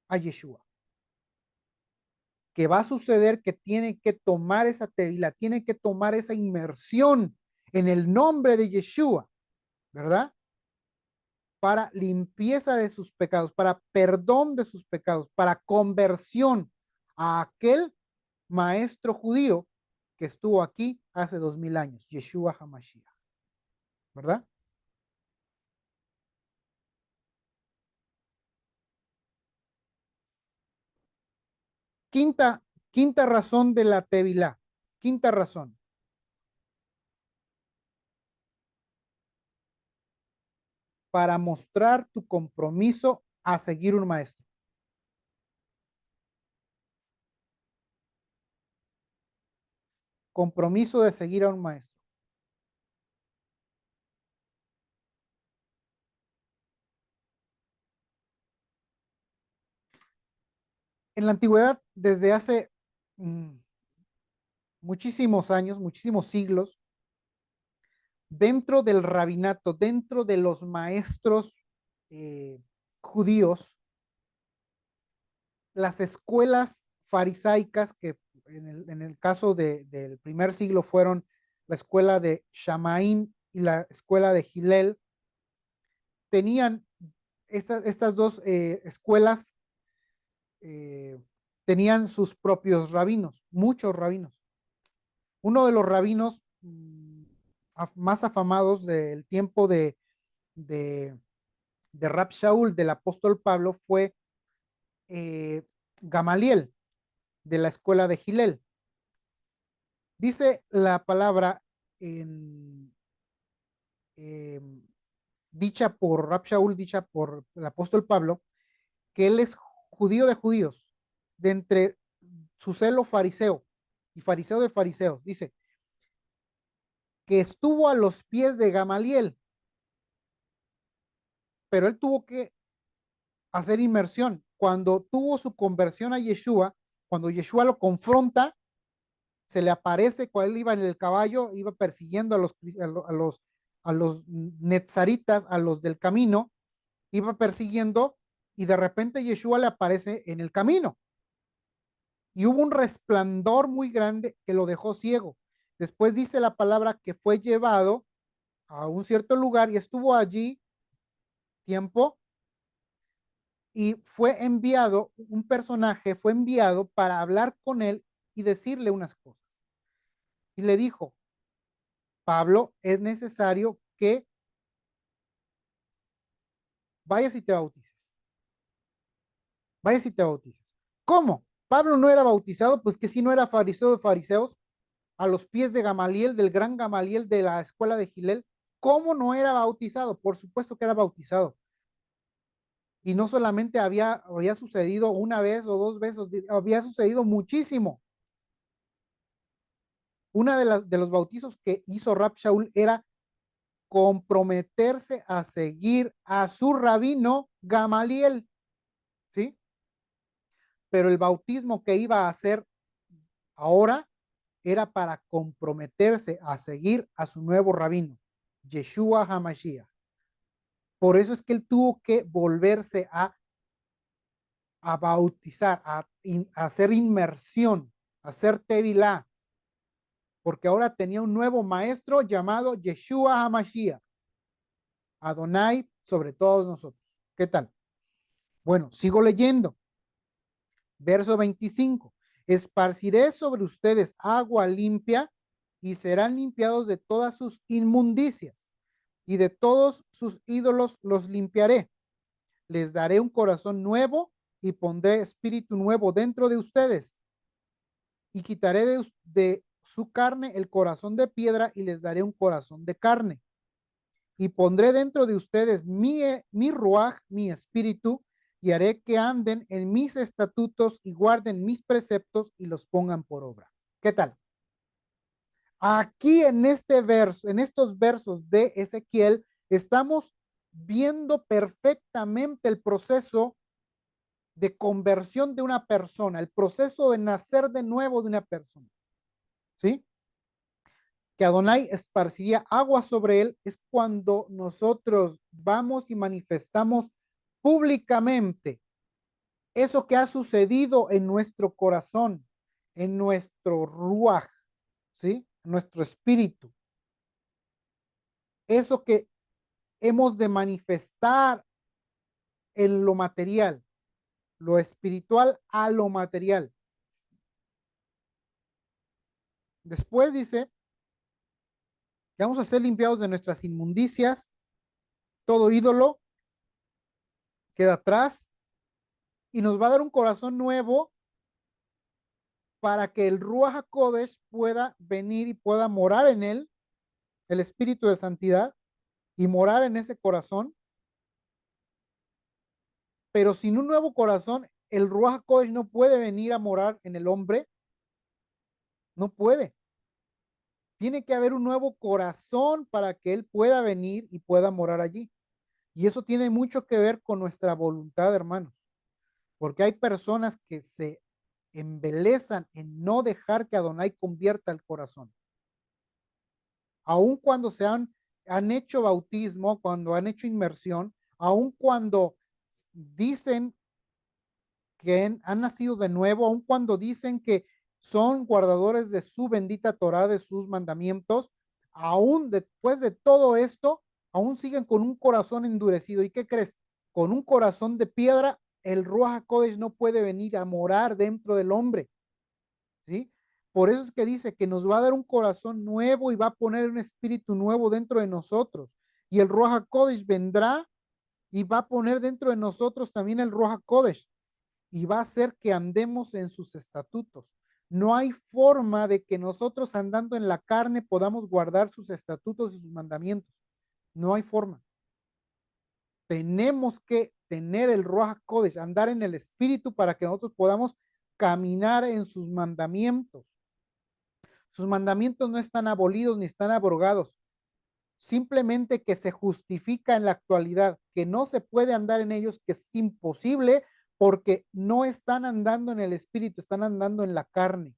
a Yeshua. Que va a suceder que tiene que tomar esa tevila, tiene que tomar esa inmersión en el nombre de Yeshua, ¿verdad? Para limpieza de sus pecados, para perdón de sus pecados, para conversión a aquel maestro judío que estuvo aquí hace 2000 años, Yeshua HaMashiach, ¿verdad? Quinta, quinta razón de la Tevilá, quinta razón, para mostrar tu compromiso a seguir un maestro. Compromiso de seguir a un maestro. En la antigüedad, desde hace muchísimos años, muchísimos siglos, dentro del rabinato, dentro de los maestros judíos, las escuelas farisaicas, que en el caso del primer siglo fueron la escuela de Shamaim y la escuela de Hillel, tenían estas dos escuelas, eh, tenían sus propios rabinos, muchos rabinos. Uno de los rabinos más afamados del tiempo de, de Rab Shaul, del apóstol Pablo, fue Gamaliel, de la escuela de Hillel. Dice la palabra en, eh, dicha por Rab Shaul, dicha por el apóstol Pablo, que él es judío de judíos, de entre su celo fariseo y fariseo de fariseos. Dice que estuvo a los pies de Gamaliel, pero él tuvo que hacer inmersión. Cuando tuvo su conversión a Yeshua, cuando Yeshua lo confronta, se le aparece cuando él iba en el caballo, iba persiguiendo a los netzaritas, a los del camino, iba persiguiendo y de repente Yeshua le aparece en el camino. Y hubo un resplandor muy grande que lo dejó ciego. Después dice la palabra que fue llevado a un cierto lugar y estuvo allí tiempo y fue enviado, un personaje fue enviado para hablar con él y decirle unas cosas. Y le dijo, Pablo, es necesario que vayas y te bautices. Vayas y te bautices. ¿Cómo? Pablo no era bautizado, pues que si no era fariseo de fariseos, a los pies de Gamaliel, del gran Gamaliel de la escuela de Gilel. ¿Cómo no era bautizado? Por supuesto que era bautizado. Y no solamente había sucedido una vez o dos veces, había sucedido muchísimo. Una de los bautizos que hizo Rab Shaul era comprometerse a seguir a su rabino Gamaliel, ¿sí? Pero el bautismo que iba a hacer ahora era para comprometerse a seguir a su nuevo rabino, Yeshua HaMashiach. Por eso es que él tuvo que volverse a bautizar, a hacer inmersión, a hacer tevilá, porque ahora tenía un nuevo maestro llamado Yeshua HaMashiach, Adonai sobre todos nosotros. ¿Qué tal? Bueno, sigo leyendo. Verso 25. Esparciré sobre ustedes agua limpia y serán limpiados de todas sus inmundicias y de todos sus ídolos los limpiaré. Les daré un corazón nuevo y pondré espíritu nuevo dentro de ustedes y quitaré de su carne el corazón de piedra y les daré un corazón de carne. Y pondré dentro de ustedes mi ruaj, mi espíritu, y haré que anden en mis estatutos y guarden mis preceptos y los pongan por obra. ¿Qué tal? Aquí en este verso, en estos versos de Ezequiel, estamos viendo perfectamente el proceso de conversión de una persona, el proceso de nacer de nuevo de una persona. ¿Sí? Que Adonai esparciría agua sobre él es cuando nosotros vamos y manifestamos públicamente eso que ha sucedido en nuestro corazón, en nuestro ruaj, ¿sí? En nuestro espíritu. Eso que hemos de manifestar en lo material, lo espiritual a lo material. Después dice que vamos a ser limpiados de nuestras inmundicias, todo ídolo queda atrás y nos va a dar un corazón nuevo para que el Ruach HaKodesh pueda venir y pueda morar en él, el espíritu de santidad, y morar en ese corazón. Pero sin un nuevo corazón, el Ruach HaKodesh no puede venir a morar en el hombre, no puede. Tiene que haber un nuevo corazón para que él pueda venir y pueda morar allí. Y eso tiene mucho que ver con nuestra voluntad, hermanos, porque hay personas que se embelezan en no dejar que Adonai convierta el corazón. Aun cuando han hecho bautismo, cuando han hecho inmersión, aun cuando dicen que han nacido de nuevo, aun cuando dicen que son guardadores de su bendita Torah, de sus mandamientos, aún después de todo esto, aún siguen con un corazón endurecido. ¿Y qué crees? Con un corazón de piedra, el Ruach HaKodesh no puede venir a morar dentro del hombre, ¿sí? Por eso es que dice que nos va a dar un corazón nuevo y va a poner un espíritu nuevo dentro de nosotros. Y el Ruach HaKodesh vendrá y va a poner dentro de nosotros también el Ruach HaKodesh y va a hacer que andemos en sus estatutos. No hay forma de que nosotros andando en la carne podamos guardar sus estatutos y sus mandamientos. No hay forma. Tenemos que tener el Ruach HaKodesh, andar en el espíritu para que nosotros podamos caminar en sus mandamientos. Sus mandamientos no están abolidos ni están abrogados. Simplemente que se justifica en la actualidad, que no se puede andar en ellos, que es imposible porque no están andando en el espíritu, están andando en la carne.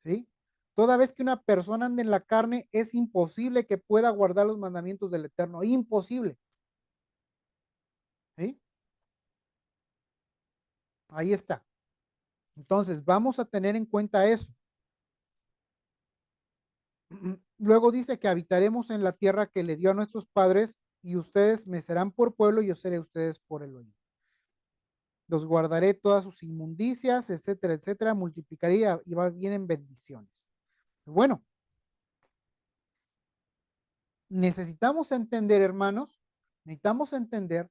¿Sí? Toda vez que una persona anda en la carne, es imposible que pueda guardar los mandamientos del Eterno. Imposible. ¿Sí? Ahí está. Entonces, vamos a tener en cuenta eso. Luego dice que habitaremos en la tierra que le dio a nuestros padres y ustedes me serán por pueblo y yo seré ustedes por Elohim. Los guardaré todas sus inmundicias, etcétera, etcétera, multiplicaría y va bien en bendiciones. Bueno, necesitamos entender, hermanos, necesitamos entender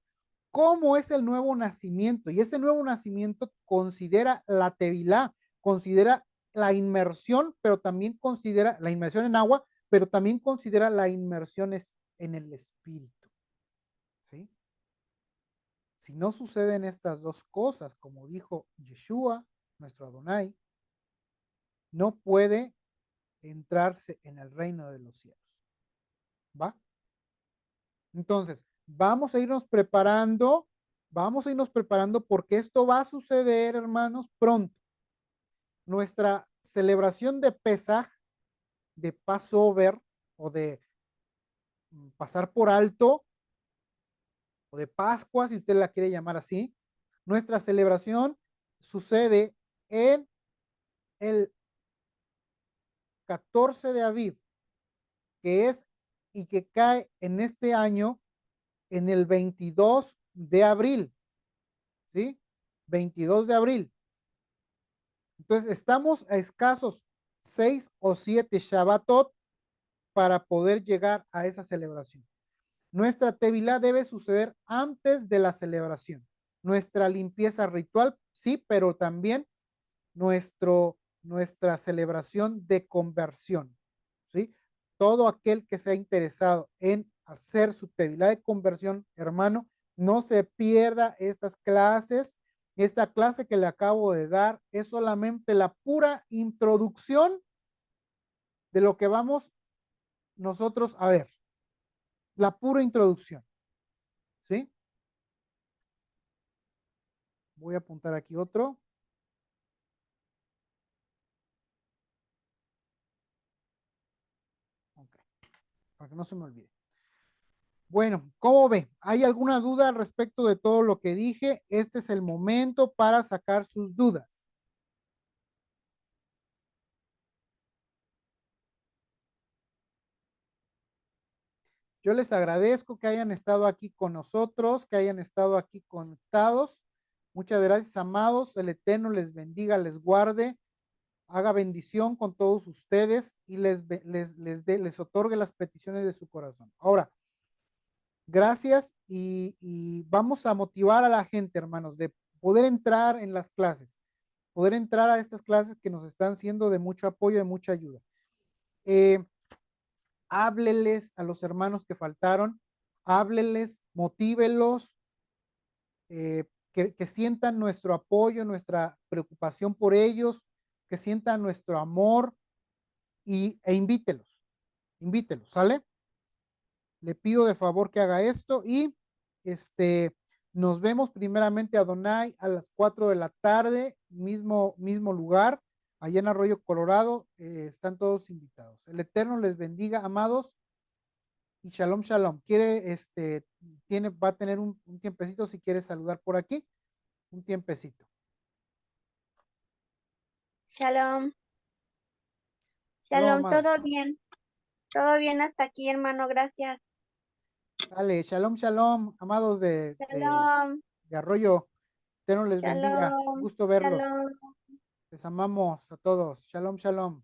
cómo es el nuevo nacimiento. Y ese nuevo nacimiento considera la tevilá, considera la inmersión, pero también considera la inmersión en agua, pero también considera la inmersión en el espíritu. ¿Sí? Si no suceden estas dos cosas, como dijo Yeshua, nuestro Adonai, no puede entrarse en el reino de los cielos. ¿Va? Entonces, vamos a irnos preparando porque esto va a suceder, hermanos, pronto. celebración de Pesaj, de Passover o de pasar por alto o de Pascua, si usted la quiere llamar así, nuestra celebración sucede en el 14 de Aviv, que es y que cae en este año en el 22 de abril, ¿sí? 22 de abril. Entonces, estamos a escasos 6 o 7 Shabbatot para poder llegar a esa celebración. Nuestra tevilá debe suceder antes de la celebración. Nuestra limpieza ritual, sí, pero también nuestra celebración de conversión, ¿sí? Todo aquel que sea interesado en hacer su tevilá de conversión, hermano, no se pierda estas clases. Esta clase que le acabo de dar es solamente la pura introducción de lo que vamos nosotros a ver. La pura introducción, ¿sí? Voy a apuntar aquí otro. Okay, para que no se me olvide. Bueno, ¿cómo ve? ¿Hay alguna duda al respecto de todo lo que dije? Este es el momento para sacar sus dudas. Yo les agradezco que hayan estado aquí con nosotros, que hayan estado aquí conectados. Muchas gracias, amados. El Eterno les bendiga, les guarde, haga bendición con todos ustedes y les otorgue las peticiones de su corazón. Ahora, gracias y vamos a motivar a la gente, hermanos, de poder entrar en las clases, poder entrar a estas clases que nos están siendo de mucho apoyo, de mucha ayuda. Hábleles a los hermanos que faltaron, hábleles, motívelos, que sientan nuestro apoyo, nuestra preocupación por ellos, que sientan nuestro amor e invítelos, ¿sale? Le pido de favor que haga esto y nos vemos primeramente a Donai a las 4 de la tarde, mismo lugar, allá en Arroyo Colorado. Están todos invitados. El Eterno les bendiga, amados, y shalom, shalom. Va a tener un tiempecito si quiere saludar por aquí, un tiempecito. Shalom. Shalom, Shalom, amados. todo bien. Todo bien hasta aquí, hermano, gracias. Dale, shalom, shalom, amados Shalom, de Arroyo. Eterno les bendiga. shalom, Gusto verlos. shalom. Les amamos a todos. Shalom, shalom.